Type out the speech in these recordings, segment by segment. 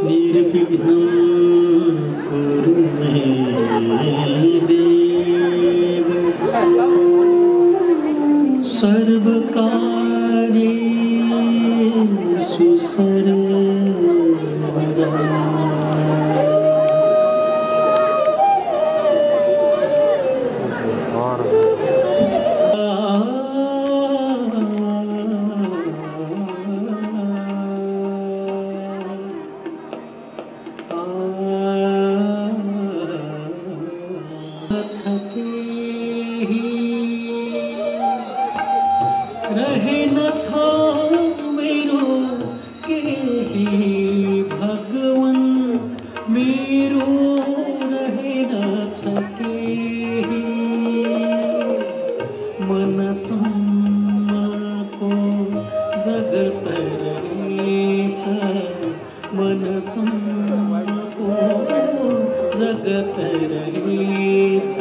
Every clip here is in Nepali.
निर्विघ्नं कुरु मे देव सर्वकार्येषु सर्वदा। रहे न छो मेरो केही भगवन मेरो रहे न छ केही मनसम्मको जगत रहेछ मनसम्मको जगत रहेछ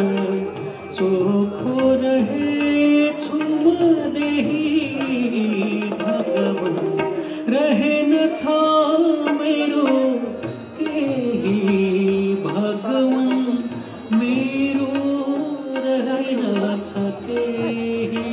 चोखो रहेछु म देही भगवन रहेन छ मेरो केही भगवन मेरो रहेन छ केही।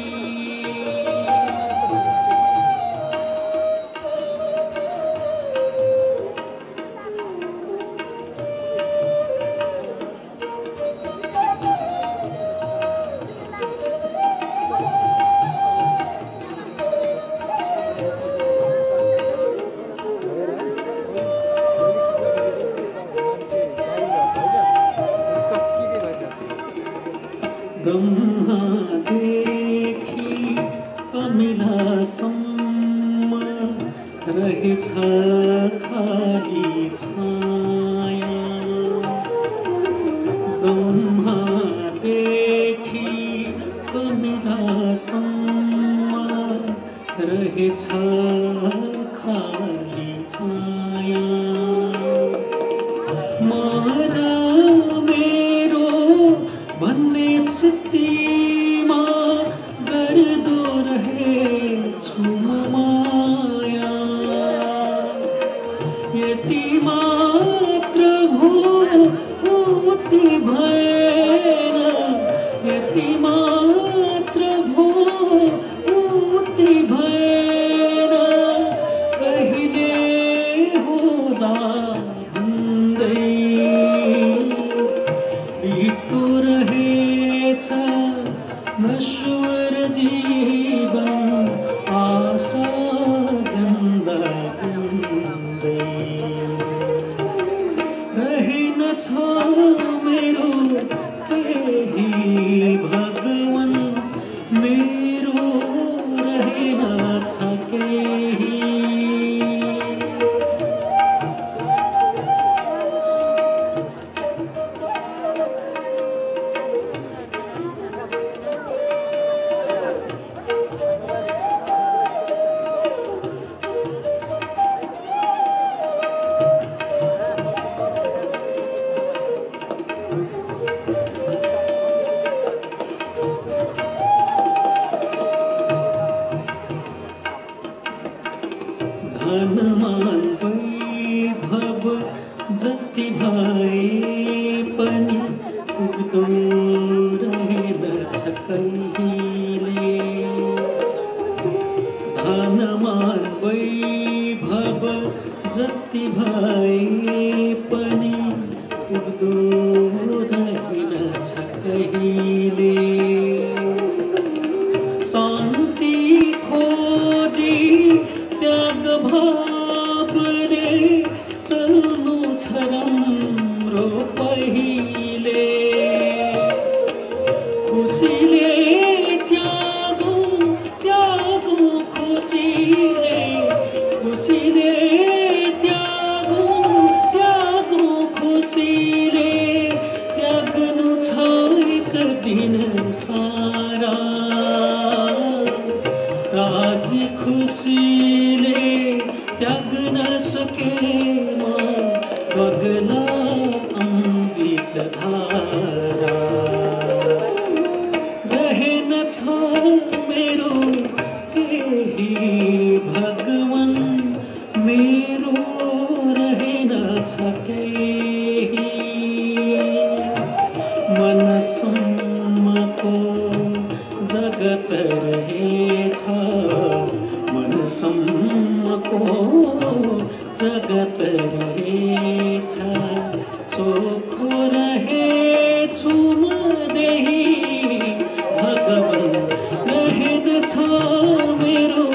ब्रह्मादेखि कमिलासम्म रहेछ खाली छाया ब्रह्मादेखि कमिलासम्म रहेछ खाली छाया मारा मेरो भन्ने स्थितिमा गर्दो रहेछु माया यति मात्र भो उति भएन यति मात्र भो उति भएन कहिले होला भन्दै बित्तो रहेछ नश्वर जीवन आशा गन्दा गन्दै रहेन छ मेरो केही भगवन मेरो रहेन छ केही। धनमान वैभव जति भए पनि पुग्दो रहेनछ कहिले धनमान वैभव जति भए पनि पुग्दो रहेनछ कहिले शान्ति खोजी त्याग भावले चल्नु छ राम्रो पहिले खुसीले त्यागो त्यागो खुसीले त्यागो खुसीले त्याग्नु छ एक दिन सके मनसम्मको जगत रहेछ मनसम्मको जगत रहेछ चोखो रहेछु म देही भगवान रहेनछ मेरो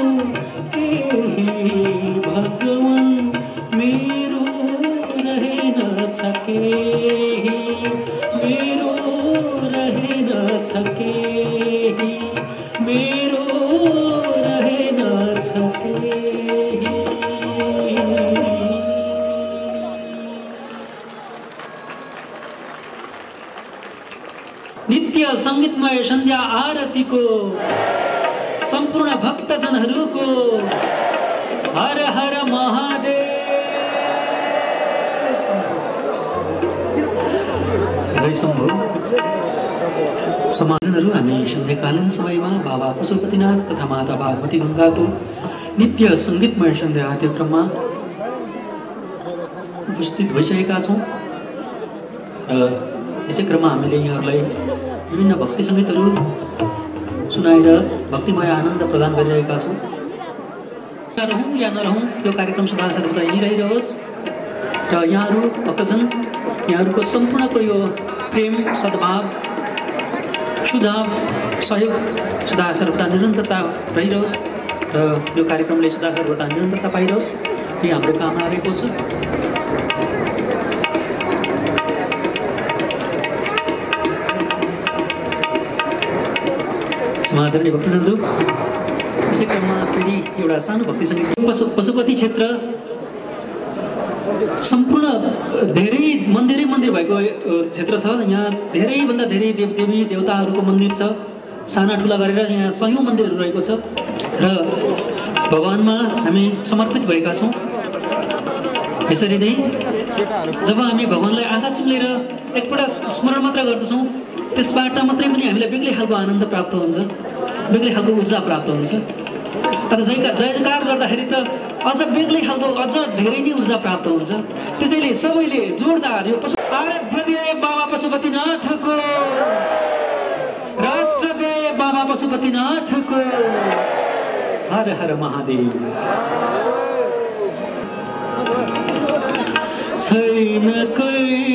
केही भगवान मेरो रहेनछ केही मेरो रहेनछ केही मेरो रहेनछ केही। नित्य संगीतमय सन्ध्या आरतीको सम्पूर्ण भक्तजनहरूको हर हर महादेव। जय शम्भु। समाजहरू हामी सन्ध्याकालीन समयमा बाबा पशुपतिनाथ तथा माता भागवती गङ्गाको नित्य संगीतमय सन्ध्या आरती क्रममा उपस्थित भइसकेका छौँ र यसै क्रममा हामीले यहाँहरूलाई विभिन्न भक्ति सङ्गीतहरू सुनाएर भक्तिमय आनन्द प्रदान गरिरहेका छौँ। रहौँ या नरहौँ त्यो कार्यक्रम सदासर्वदा यहीँ रहिरहोस् र यहाँहरू भक्तजन यहाँहरूको सम्पूर्णको यो प्रेम सद्भाव सुझाव सहयोग सदासर्वदा निरन्तरता रहिरहोस् र यो कार्यक्रमले सदासर्वदा निरन्तरता पाइरहोस् यही हाम्रो कामना रहेको छ। आदरणीय भक्तजनहरू यसै क्रममा फेरि एउटा सानो भक्ति सङ्गीत पशुपति क्षेत्र सम्पूर्ण धेरै मन्दिरै मन्दिर भएको क्षेत्र छ। यहाँ धेरैभन्दा धेरै देवदेवी देवताहरूको मन्दिर छ साना ठुला गरेर यहाँ सयौँ मन्दिरहरू रहेको छ र भगवानमा हामी समर्पित भएका छौँ। यसरी नै जब हामी भगवानलाई आँखा चिम्लेर एकपल्ट स्मरण मात्र गर्दछौँ त्यसबाट मात्रै पनि हामीलाई बेग्लै खालको आनन्द प्राप्त हुन्छ बेग्लै खालको ऊर्जा प्राप्त हुन्छ। तर जयकार गर्दाखेरि त अझ बेग्लै खालको अझ धेरै नै ऊर्जा प्राप्त हुन्छ। त्यसैले सबैले जोरदार यो आराध्य देव बाबा पशुपतिनाथको राष्ट्रदेव बाबा पशुपतिनाथको हर हर महादेव। छैन कोही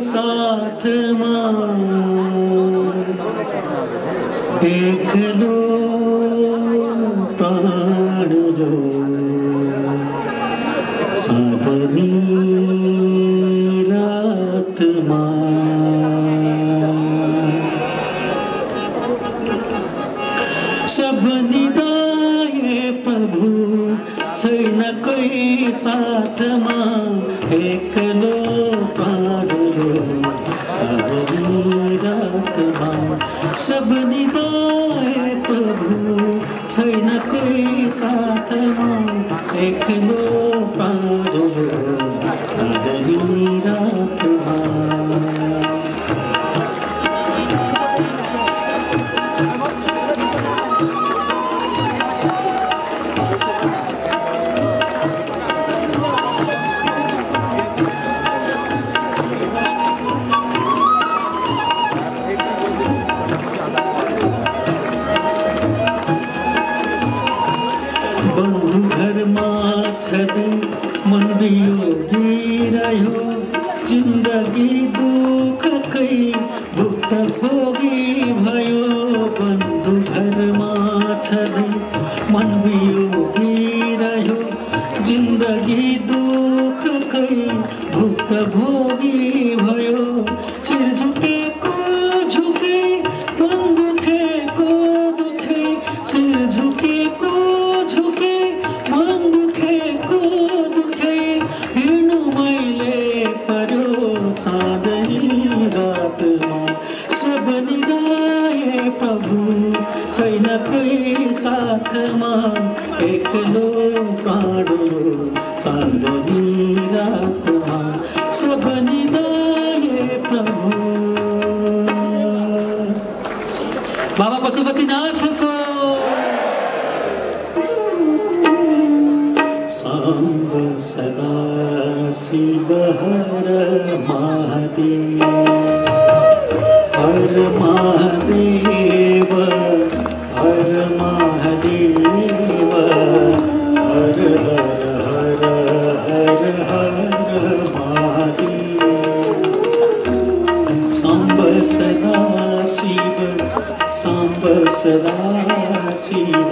साथमा एक्लो प्राण लो साधनी रातमा सब निदाए प्रभु छैन कोही साथमा एक्लो प्राण लो साधनी रातमा सब निदाए प्रभु छैन कोही साथमा एक्लो प्राण लो साधनी रातमा। मन बियोगी रह्यो जिन्दगी दुःखकै भुक्त भोगी भयो बन्धु घरमा छँदै मन बियोगी रह्यो जिन्दगी दुःखकै भुक्त भोगी भयो शिर झुकेको झुके मन दुखेको दुखे शिर झुकेको झुके मन दुखेको दुखे हिँड्नु मैले पर्यो चाँदनी रातमा सब निदाए प्रभु छैन कोही साथमा एक्लो प्राण चाँदनी रातमा सब निदाए प्रभु। बाबा पशुपतिनाथको साम्ब सदा शिव हर महादेव हर महादेव हर महादेव हर हर हर हर महादेव सांब सदा शिव सांब सदा शिव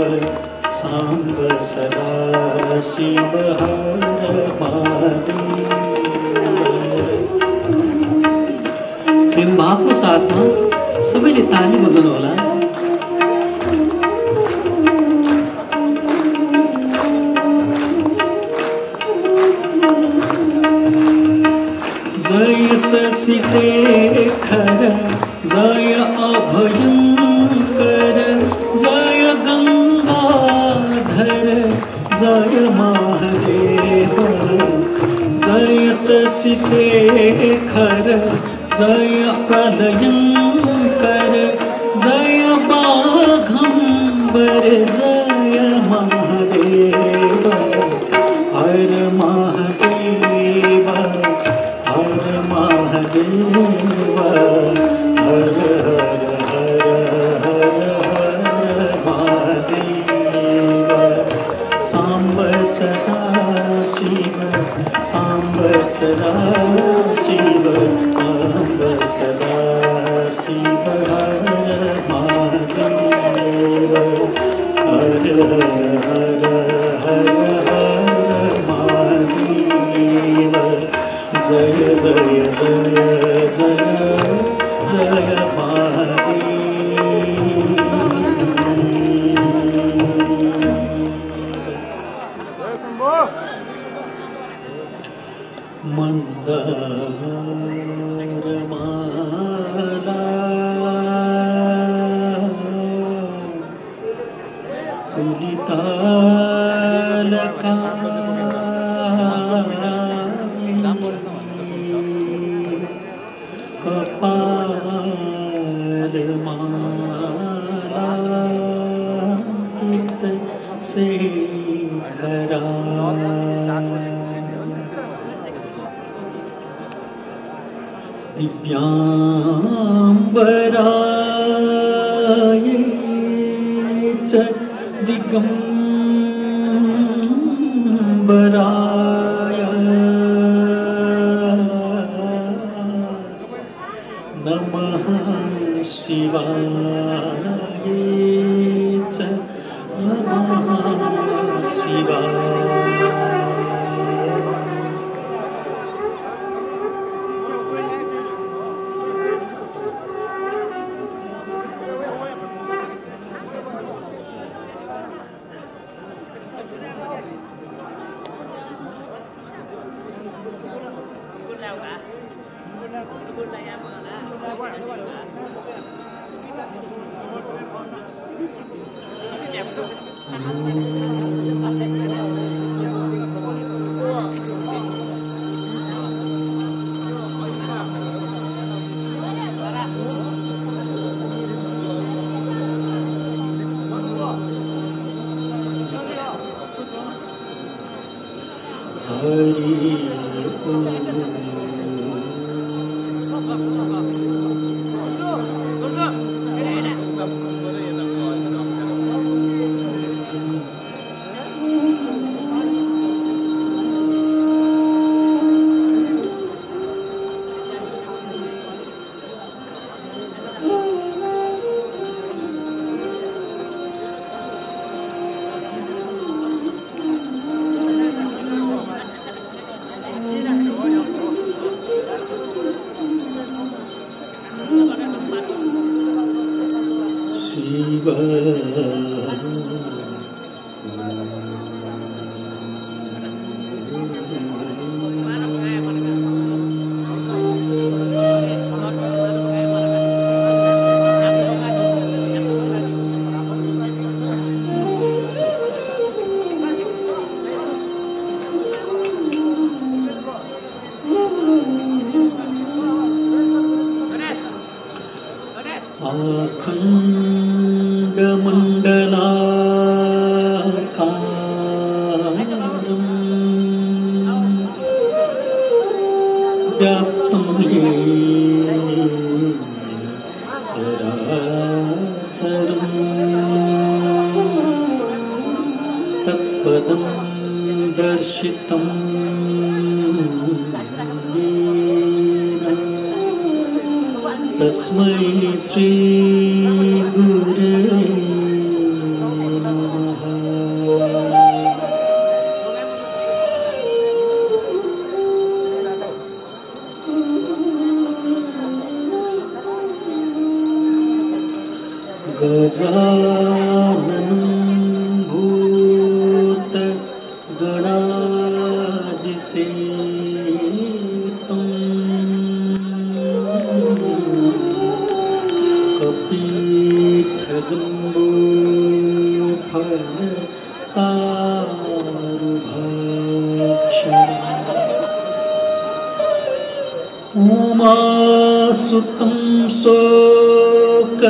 सांब सदा शिव हर महादेव। प्रेम भावको साथमा सबैले ताली बजाउनु होला। जय शशि शेखर जय अभयंकर जय गंगाधर जय महादेव जय शशि शेखर जय प्रलयंकर जय बाघंबर जय महादेव हर महादेव हर महादेव हर हर हर हर हर महादेव सांब सदा शिव सांब सदा शिव सांब सदा शिव हर महादेव हर हर हर हर महादेव जय जय जय जय जय महादेव। मंदार माला कुलितालका कपाल माला कित शेखरा दिव्यांबराय च दिगंबराय नमः शिवाय च नमः शिवाय। अखंड मंडला व्याप्तं येन चराचरं तत्पदं दर्शितं येन तस्मै श्री गुरवे नमः। गजाननं भूतगणाधिसेवितं कपित्थजम्बूफलसारुभक्षणम् उमासुतं शोकविनाशकारकम्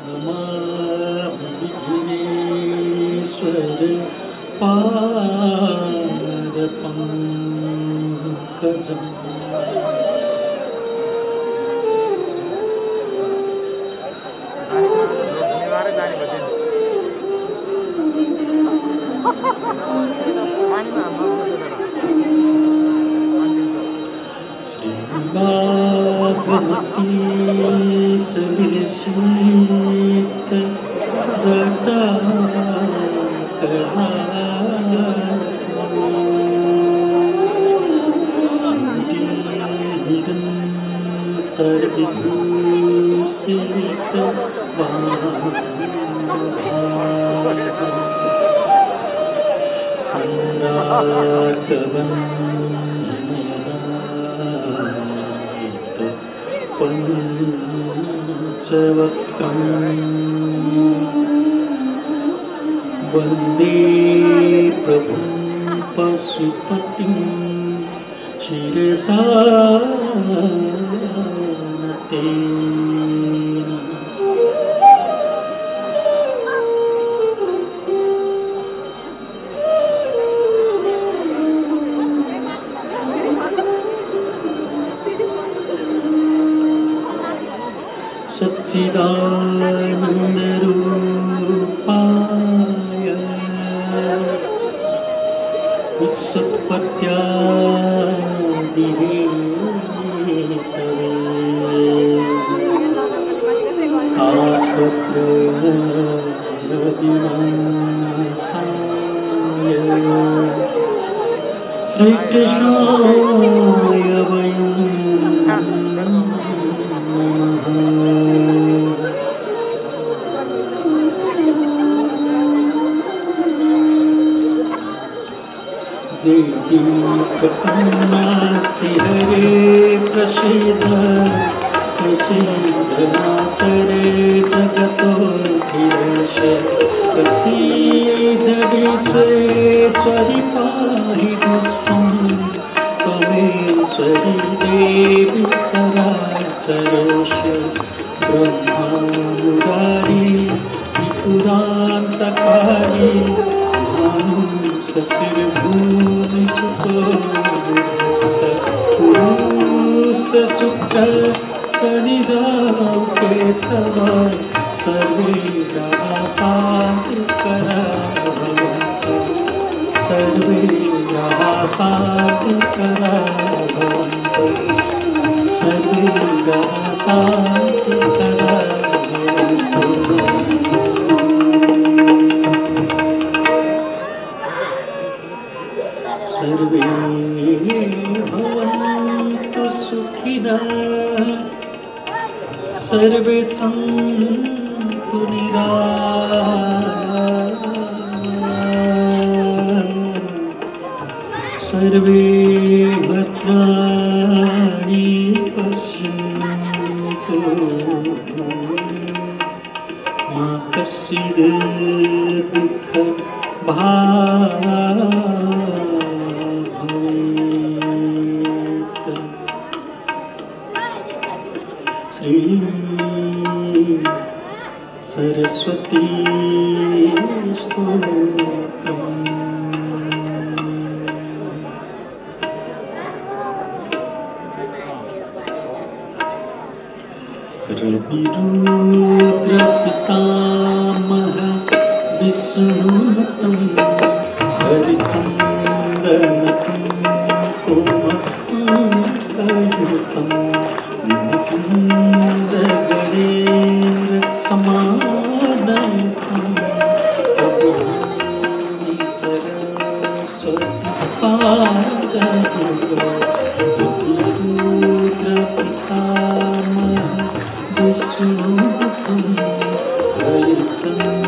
नमामि विघ्नेश्वर पादपङ्कजम्। श्रीभागवती सविशीत जटाकलानिरन्तरविभूषित पंचवक्त्रं वन्दे प्रभुं पशुपतिं शिरसा नतेन। सच्चिदानन्दरूपाय उत्सुत्पत्यादिहेतवे तापत्रयविनाशाय श्रीकृष्णाय वयं देवी प्रपन्नाति हरे प्रसीद प्रसीद मातरे जगतोऽखिलेश प्रसीद विश्वेश्वरि पाहि विश्वं त्वमेश्वरि देवी चराचरेश ब्रह्मामुरारी त्रिपुरान्तकारी सशिर्भूमि सुतो पुरुष शुक्र शनिराव केतव सर्वे शान्तिकरा भवन्तु सर्वे शान्तिकरा भवन्तु सर्वे शान्तिकरा भवन्तु। सर्वे भवन्तु सुखिनः सर्वे सन्तु निरामयाः सर्वे भद्राणि पश्यन्तु मा कश्चित् दुःखभाग् श्री सरस्वती स्तोत्रम् रविरुद्रपितामह विष्णुतं हरिचन्दनतं कोमलयुतं मुकुन्दगणेन्द्र समानयतं प्रभुनि सरस्वती पादयुगम् रविरुद्रपितामह विष्णुतं हरिचन्दनतं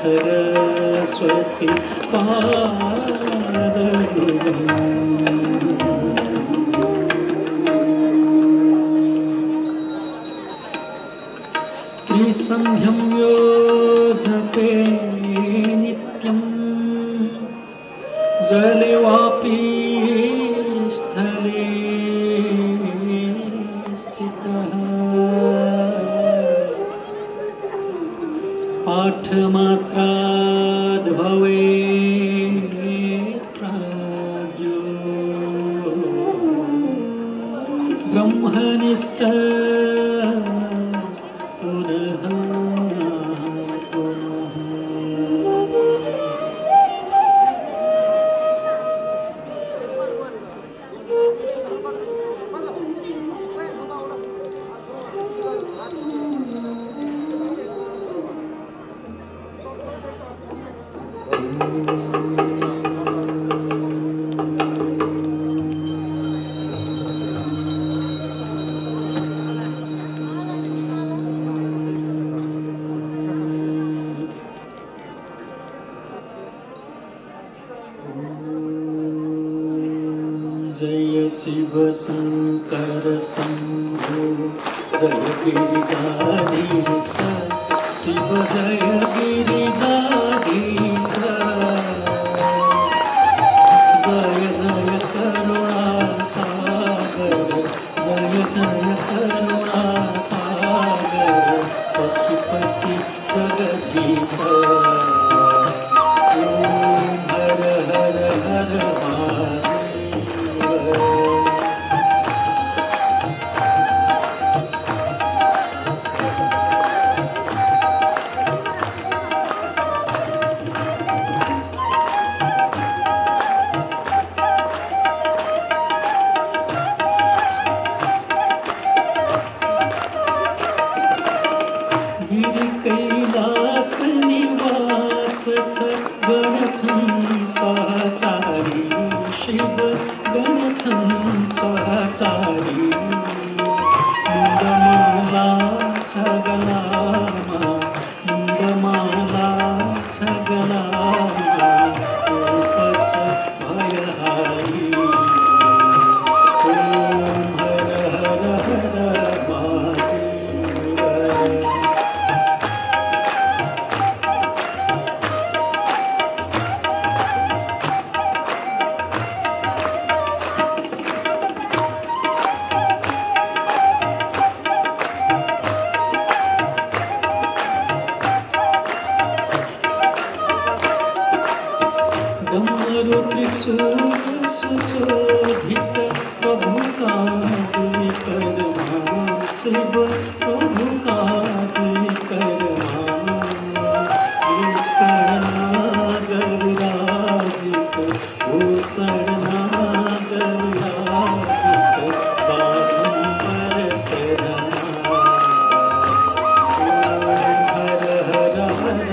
सरस्वती पादयुगम् संध्यं यो जपे नित्यं जले वापि स्थले स्थितः पाठमात्राद् भवेत् प्राज्ञो ब्रह्मनिष्ठ पुनः जय शिव शंकर शंभो जय गिरिजाधीश शिव जय गिरिजाधीश जय जय करुणा सागर जय जय करुणा सागर पशुपति जगदीश ओम हर हर हर कैलास निवास गणछं सहचारी शिव गणछं सहचारी मुंडमाला छगलामा मुंडमाला छगलामा उपच भयहारी ओम हर हर हर डमरू त्रिशूल सुशोभित प्रभु का परिक्रमा शिव प्रभु का परिक्रमा भूषण नागर राजित भूषण नागर राजित बाघंबर तेरा हर हर हर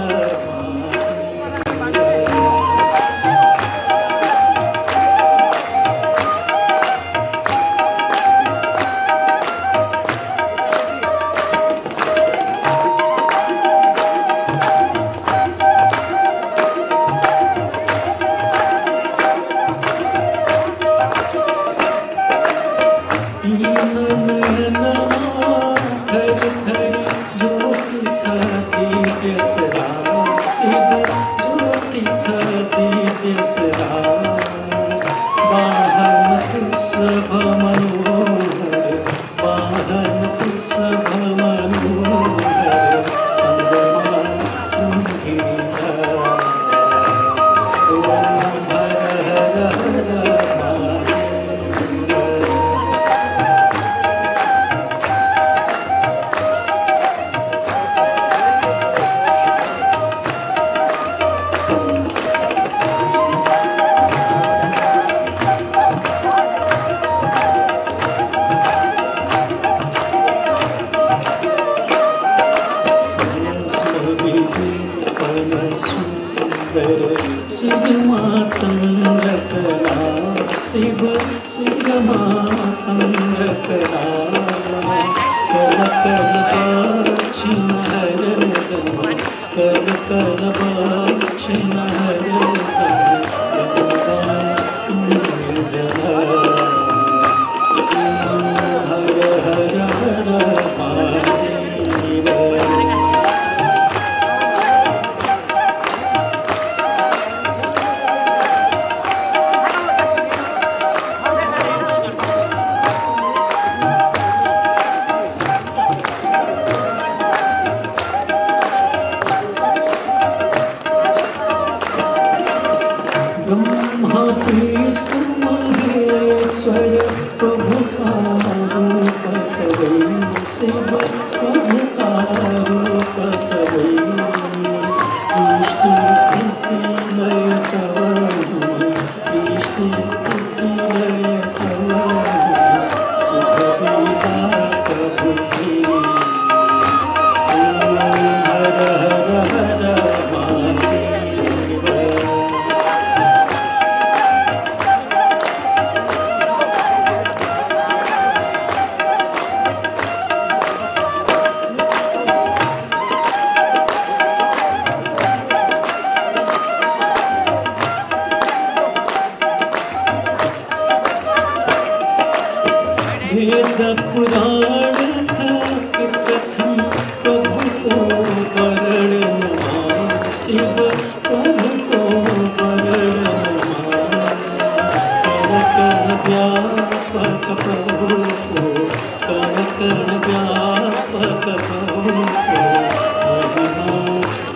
सिगमा चंद्रकला शिव सिगमा चंद्रकला कल कल दक्षिण हरदम कल कल दक्षिण हरदम जला हर हर हर महादेव शिव प्रभु का रूप सबै सृष्टि स्थिति लय सवै सृष्टि स्थिति लय सवै सुख विपाक बुद्धि हर हर हर महादेव। वेद पुराण कथन प्रभु को वरण नमः शिव प्रभु को वरण नमः कण कण व्यापक प्रभु को कण कण व्यापक प्रभु को महिमा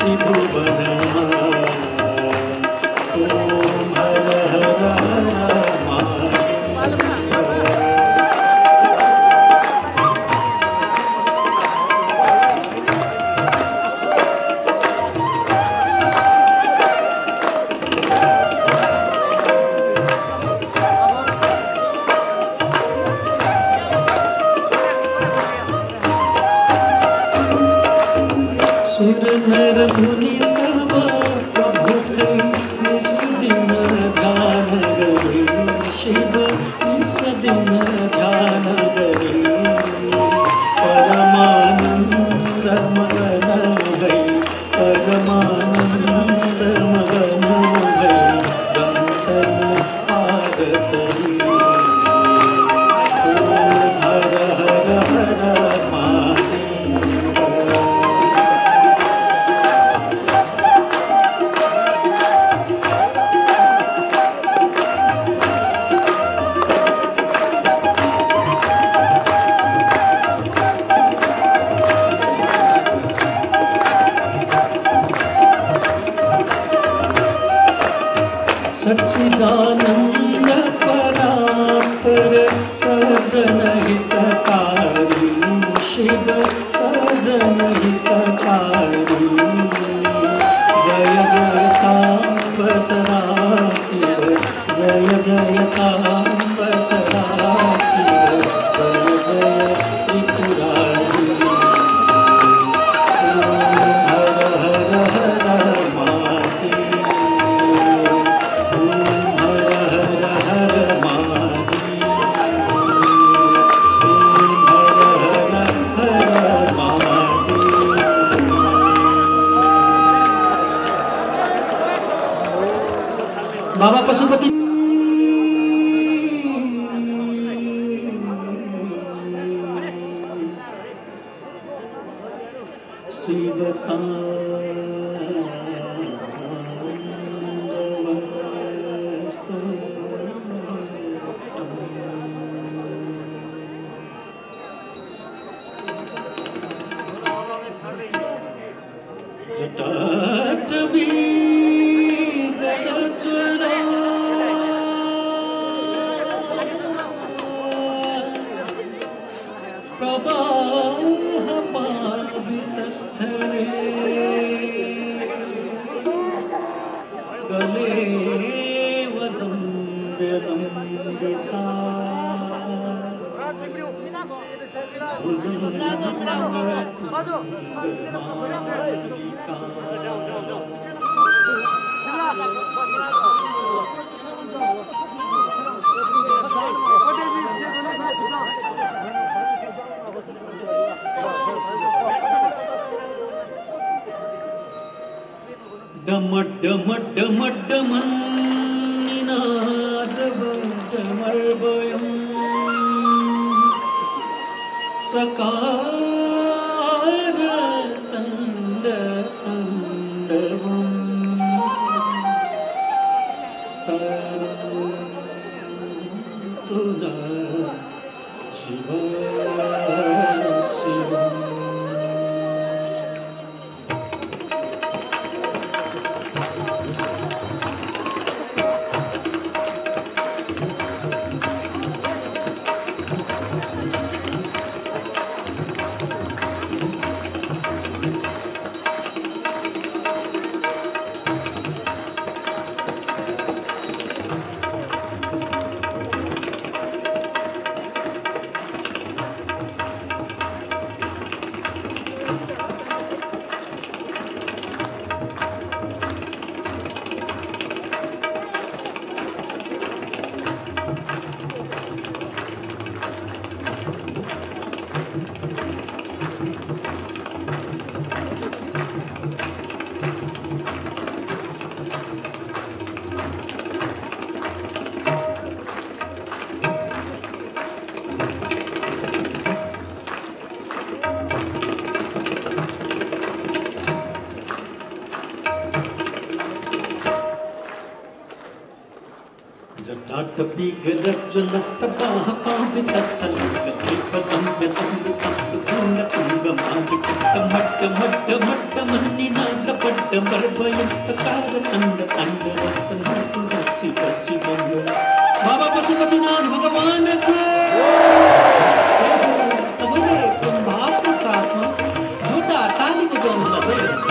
त्रिभुवन ओम हर हर हर सुर नर मुनि सब प्रभु कई निस दिन ध्यान गए शिव निस दिन ध्यान गए परमानंद मगन भई परमानंद मगन भई जंसन पाद तरी ओम हर हर हर महादेव। सच्चिदानंद परापर सजन हितकारी शिव सजन हितकारी जय जय सांब सदा शिव जय जय सांब सदा शिव जय जय त्रिपुरारी ओम हर हर हर महादेव बाबा पशुपति शिवता जटाटवी गजज्वरा प्रवाह पावितस्थले गले वदम्बिता डम डम डम डमन्निनादवडमर्वयम् सकार चंद तांडवम् तरुणा शिव शिवम् बाबा पशुपतिनाथ भगवान को सबैले एकदम भावको साथमा जोरदार ताली बजाउनुलाई चाहिँ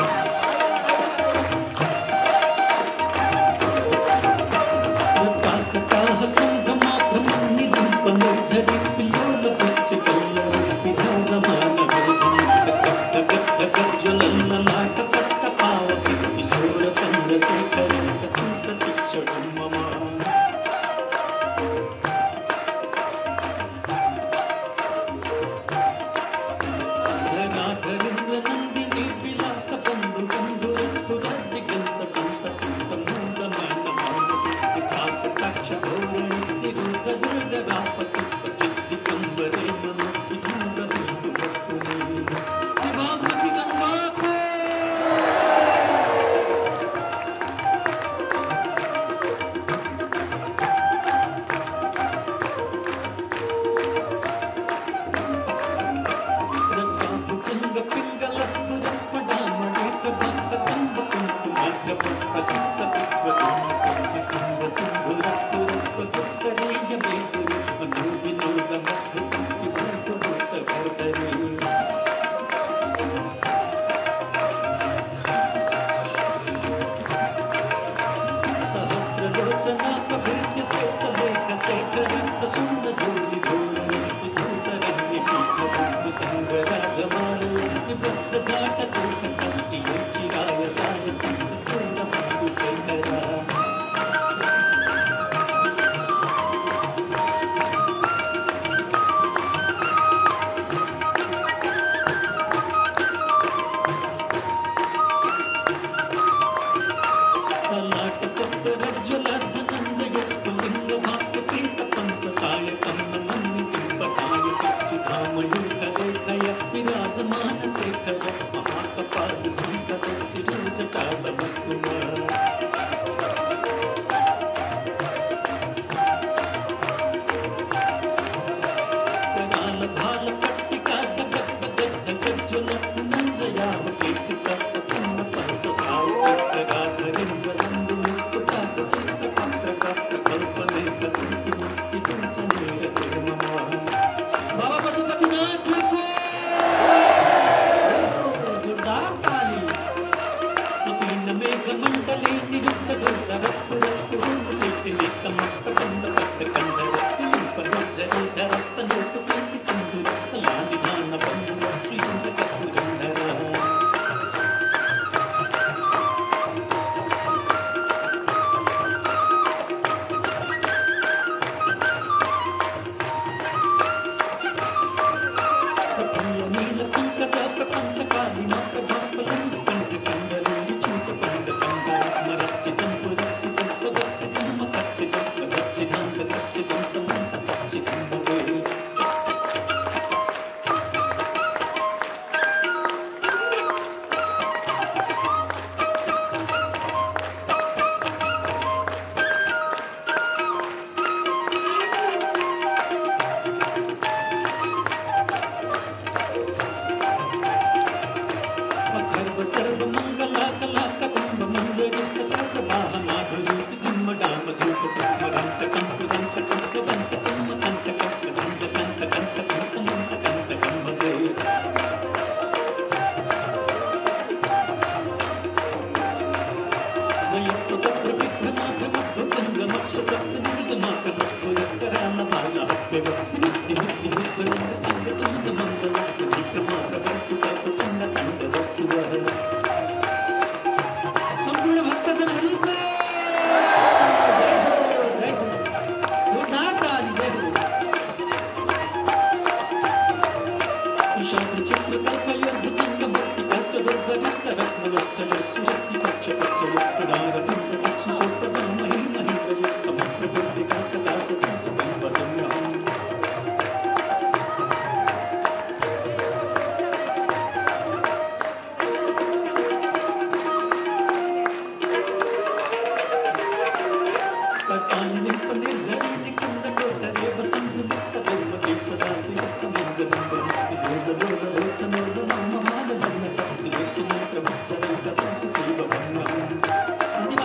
But I'm in the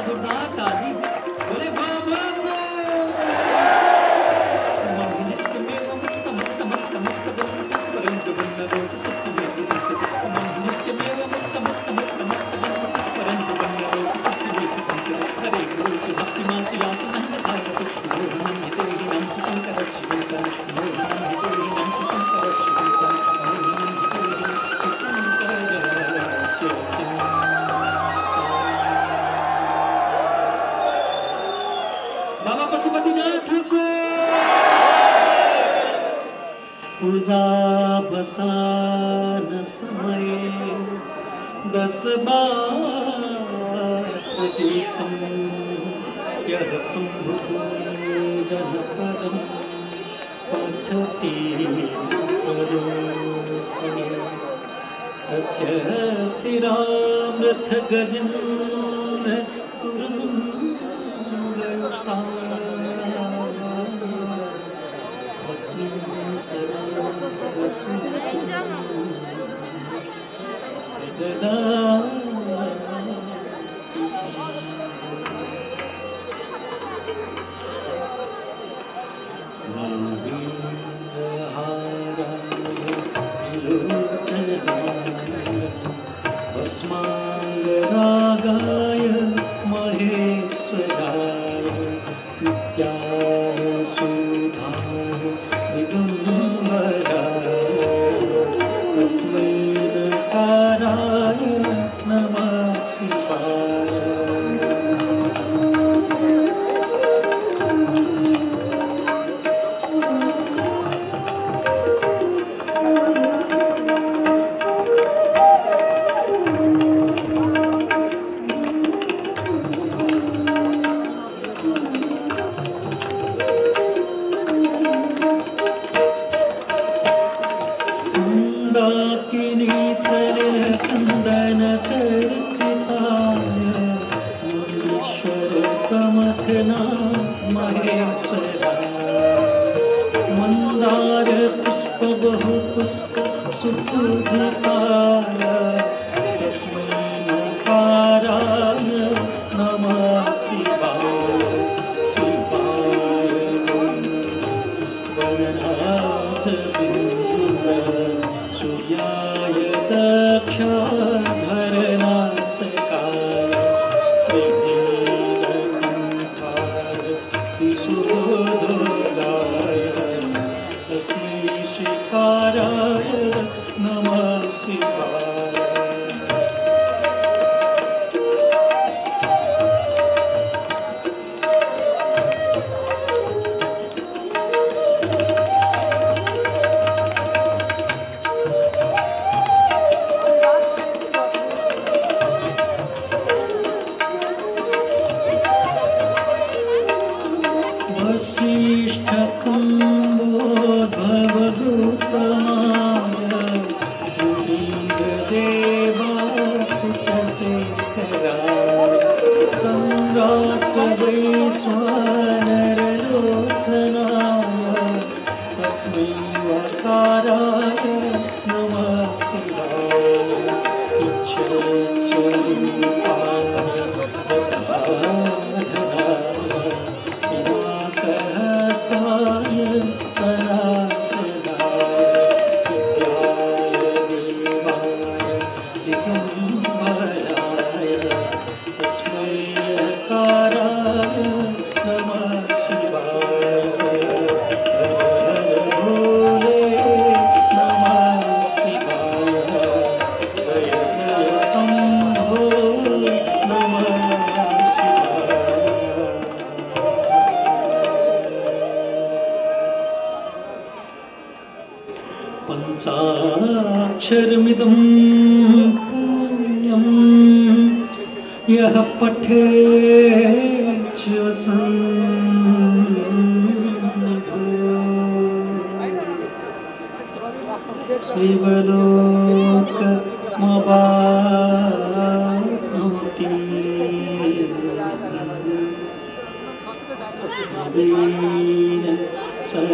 जोरदार ताली बोले बाबा बाबा पशुपतिनाथ को पूजा बसान समय 10 बार प्रदीपम यह शुभ पूजन परम पठति परोसने अस्य स्थिरामृत गजेन्द्र तुरंगता भस्मांगरागाय महेश्वराय नित्याय सुधाय दिगंबराय तस्मै नकाराय नमः शिवाय चंदन चर्चिताय मुनीश्वर कमथना महेश्वराय मंदार पुष्प बहु पुष्प सुपूजिताय तस्मै नकाराय नमः शिवाय शिवाय वरराज बिंदुर सूर्याय दक्षाधरनासकाय श्रीनीलकण्ठाय त्रिशूलध्वजाय तस्मै शिकाराय नमः शिवाय वसिष्ठकुम्भोद्भवगौतमाय मुनीन्द्रदेवाच्युतशेखराय सम्राट्वैश्वानरलोचनाय तस्मै वकाराय नमः शिवाय इच्छस्वरूपाय हस्ताय सनातनाय विद्याय देवाय दिगंबराय तस्मै नकाराय नमः शिवाय भोले नमः शिवाय जय जय शंभो नमः शिवाय पंचाक्षरमिदं पुण्यं यः पठेत् सन्निधो शिवलोकमवाप्नोति शिवेन सह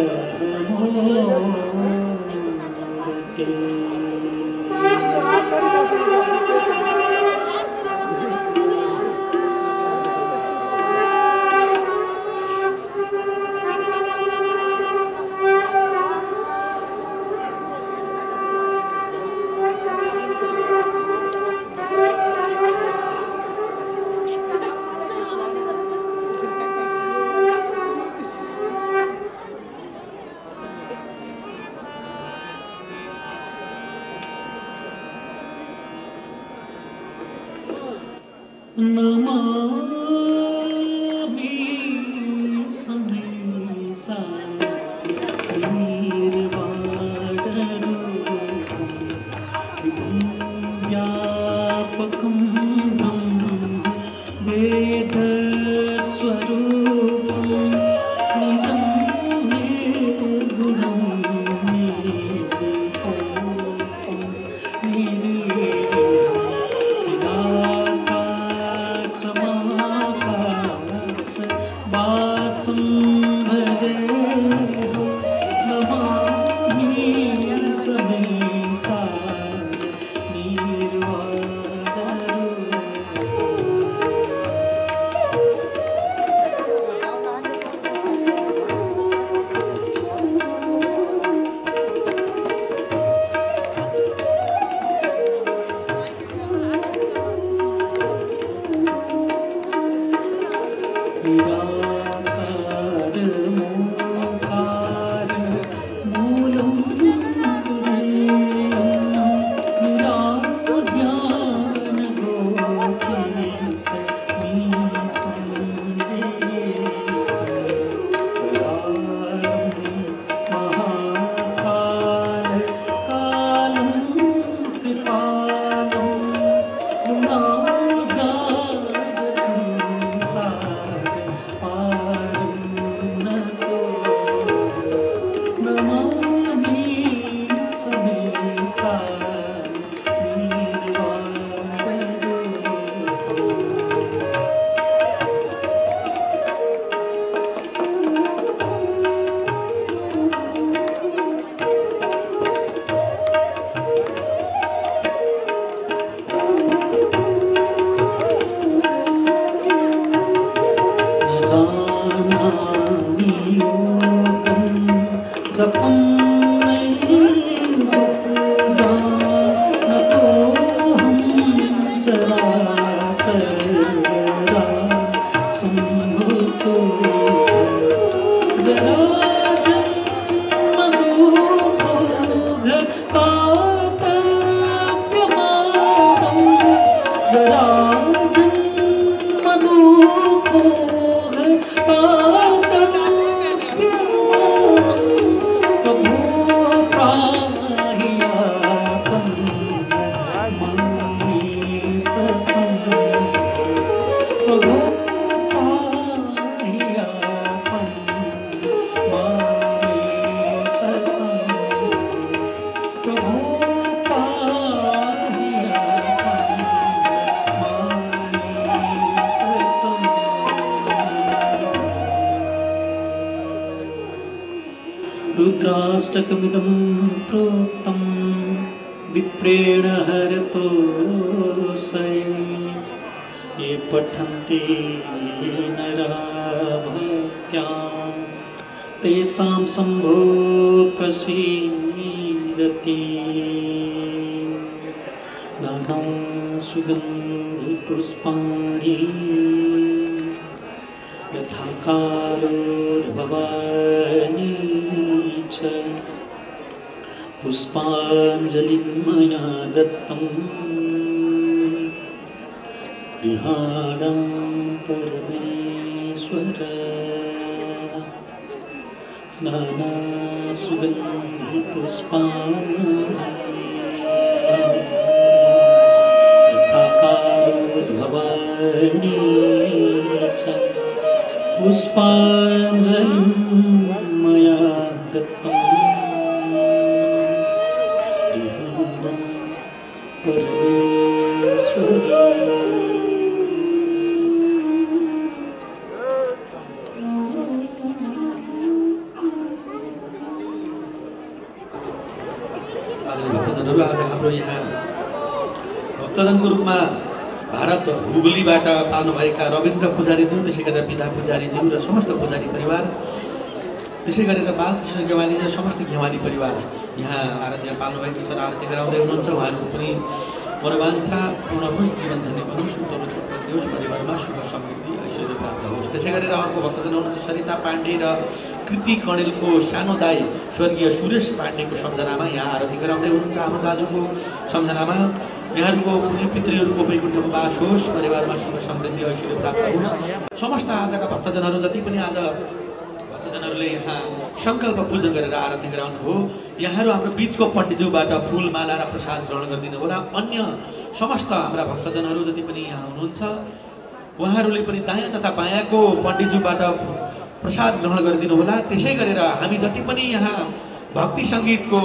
रुद्राष्टकमिदं प्रोक्तं विप्रेण हरतो ये पठन्ति नरा भक्त्या तेषां शम्भो प्रसीदति। नाना सुगन्धि पुष्पाणि यथा कारोद्भवानि च पुष्पाञ्जलिं मया दत्तं गृहाणां परमेश्वर। नाना सुगन्धि पुष्पाणि यथा कारोद्भवानि च पुष्पाञ्जलिं मया दत्तं गृहाणां परमेश्वर। आदरणीय भक्तजनहरू, आज हाम्रो यहाँ भक्तजनको रूपमा भारत हुगलीबाट पाल्नुभएका रविन्द्र पुजारीज्यू, त्यसै गरेर विधा पुजारीज्यू र समस्त पुजारी परिवार, त्यसै गरेर बालकृष्ण गेवाली र समस्त गेवाली परिवार यहाँ आरती पाल्नुभएको छ र आरती गराउँदै हुनुहुन्छ। उहाँहरूको पनि मनोवाञ्छा पूर्ण होस्, जीवन धन्य बनोस्, उत्तरो होस्, परिवारमा सुख समृद्धि ऐश्वर्य प्राप्त होस्। त्यसै गरेर अर्को भक्तजन हुनुहुन्छ सरिता पाण्डे र कृति कणेलको सानो दाई स्वर्गीय सुरेश पाण्डेको सम्झनामा यहाँ आरती गराउँदै हुनुहुन्छ। हाम्रो दाजुको सम्झनामा यहाँहरूको कुनै पितृहरूको वैकुण्ठमा वास होस्, परिवारमा सुख समृद्धि ऐश्वर्य प्राप्त होस्। समस्त आजका भक्तजनहरू जति पनि आज भक्तजनहरूले यहाँ सङ्कल्प पूजन गरेर आरती गराउनु हो, यहाँहरू हाम्रो बिचको पण्डितज्यूबाट फुल माला र प्रसाद ग्रहण गरिदिनु होला। अन्य समस्त हाम्रा भक्तजनहरू जति पनि यहाँ हुनुहुन्छ उहाँहरूले पनि दायाँ तथा बायाँको पण्डितज्यूबाट प्रसाद ग्रहण गरिदिनु होला। त्यसै गरेर हामी जति पनि यहाँ भक्ति सङ्गीतको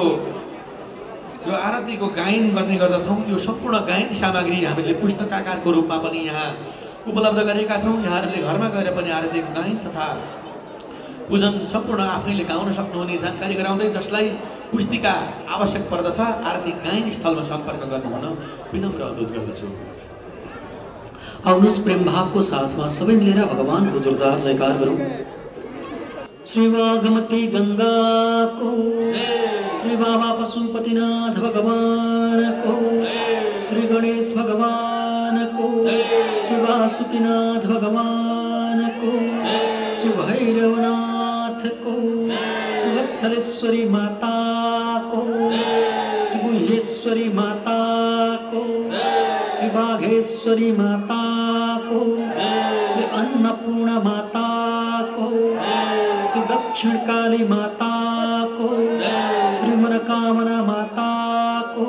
यो आरतीको गायन गर्ने गर्दछौँ, यो सम्पूर्ण गायन सामग्री हामीले पुस्तकाकारको रूपमा पनि यहाँ उपलब्ध गरेका छौँ। यहाँहरूले घरमा गएर पनि आरतीको गायन तथा पूजन सम्पूर्ण आफैले गाउन सक्नुहुने जानकारी गराउँदै जसलाई पुस्तिका आवश्यक पर्दछ आरती गायन स्थलमा सम्पर्क गर्नुहुन विनम्र अनुरोध गर्दछु। आउनुहोस् प्रेम भावको साथमा सबै मिलेर भगवानको जोरदार जयकार गरौँ। श्री वागमती गंगाको, श्री बाबा पशुपतिनाथ भगवानको, श्री गणेश भगवानको, श्री वासुकीनाथ भगवानको, श्री भैरवनाथको, श्री वत्सलेश्वरी माताको, श्री गुह्येश्वरी माताको, श्री बाघेश्वरी माताको, श्री अन्नपूर्णा माताको, श्री दक्षिण काली माताको, श्री मनोकामना माताको,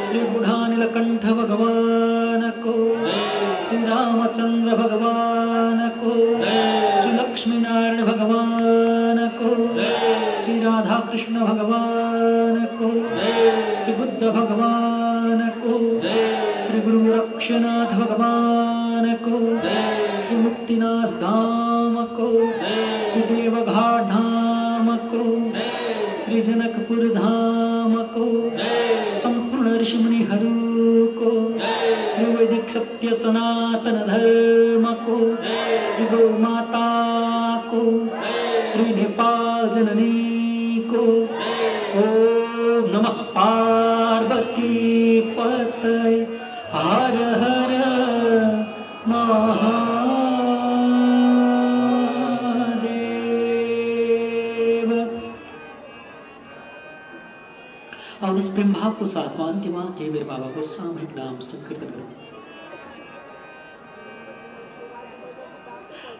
श्री बुढ़ा नीलकंठ भगवानको, श्री रामचंद्र भगवानको, श्री लक्ष्मी नारायण भगवानको, श्री राधा कृष्ण भगवानको, श्री बुद्ध भगवानको, श्री गुरु रक्षनाथ भगवानको, श्री मुक्तिनाथ धाम को, श्री देवघाट धाम को, श्री जनकपुर धाम को, संपूर्ण ऋषि मुनिहरू को, श्री वैदिक सत्य सनातन धर्म को, श्री गौ माता को, श्री नेपाल जननी को। ओम नमः पार्वती पतये हर हर महादेव। और उस प्रेम भाव को साथ अंतिमा के मेरे बाबा को सामूहिक नाम संकीर्तन करो।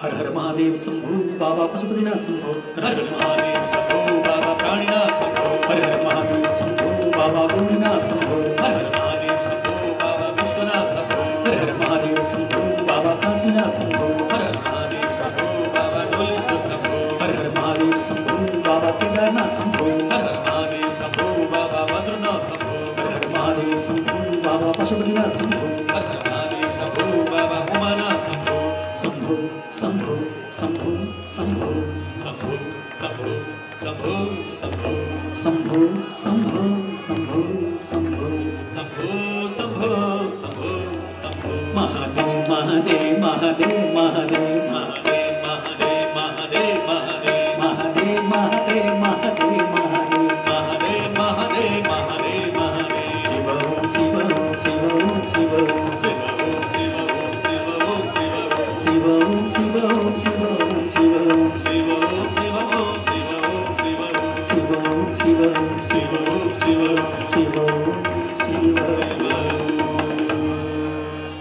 हर हर महादेव शंभु बाबा पशुपतिनाथ शंभु, हर हर महादेव शंभु बाबा प्राणीनाथ शंभु, हर हर महादेव शंभु बाबा गौरीनाथ शंभु, हर हर महादेव शंभु बाबा विश्वनाथ शंभु, हर हर महादेव शंभु बाबा काशीनाथ शंभु, हर हर महादेव शंभु बाबा डोलेश्वर शंभु, हर हर महादेव शंभु बाबा केदारनाथ शंभु, हर हर महादेव शंभु बाबा बद्रीनाथ शंभु, हर हर महादेव शंभु बाबा पशुपतिनाथ शंभु, हर हर महादेव शंभु बाबा उमानाथ शंभु। शंभु शंभु शंभु शंभु शंभु शंभु शंभु शंभु शंभु शंभु शंभु शंभु शंभु शंभु शंभु शंभु। महादेव महादेव महादेव महादेव महादेव महादेव महादेव महादेव महादेव महादेव महादेव महादेव महादेव महादेव महादेव। शिव शिव शिव शिव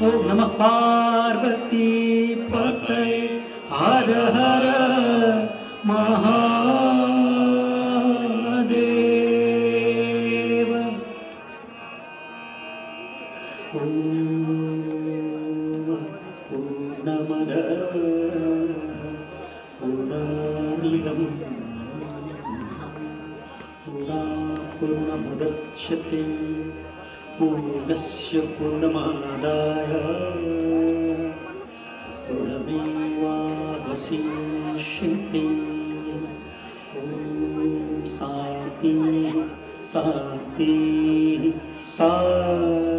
ओम नमः पार्वती पतये हर हर महादेव। पूर्णमद पूर्णमिदं पूर्णमुदच्यते पूर्णस्य पूर्णमादाय पूर्णमेवावशिष्यते। ॐ शान्ति शान्ति शान्ति।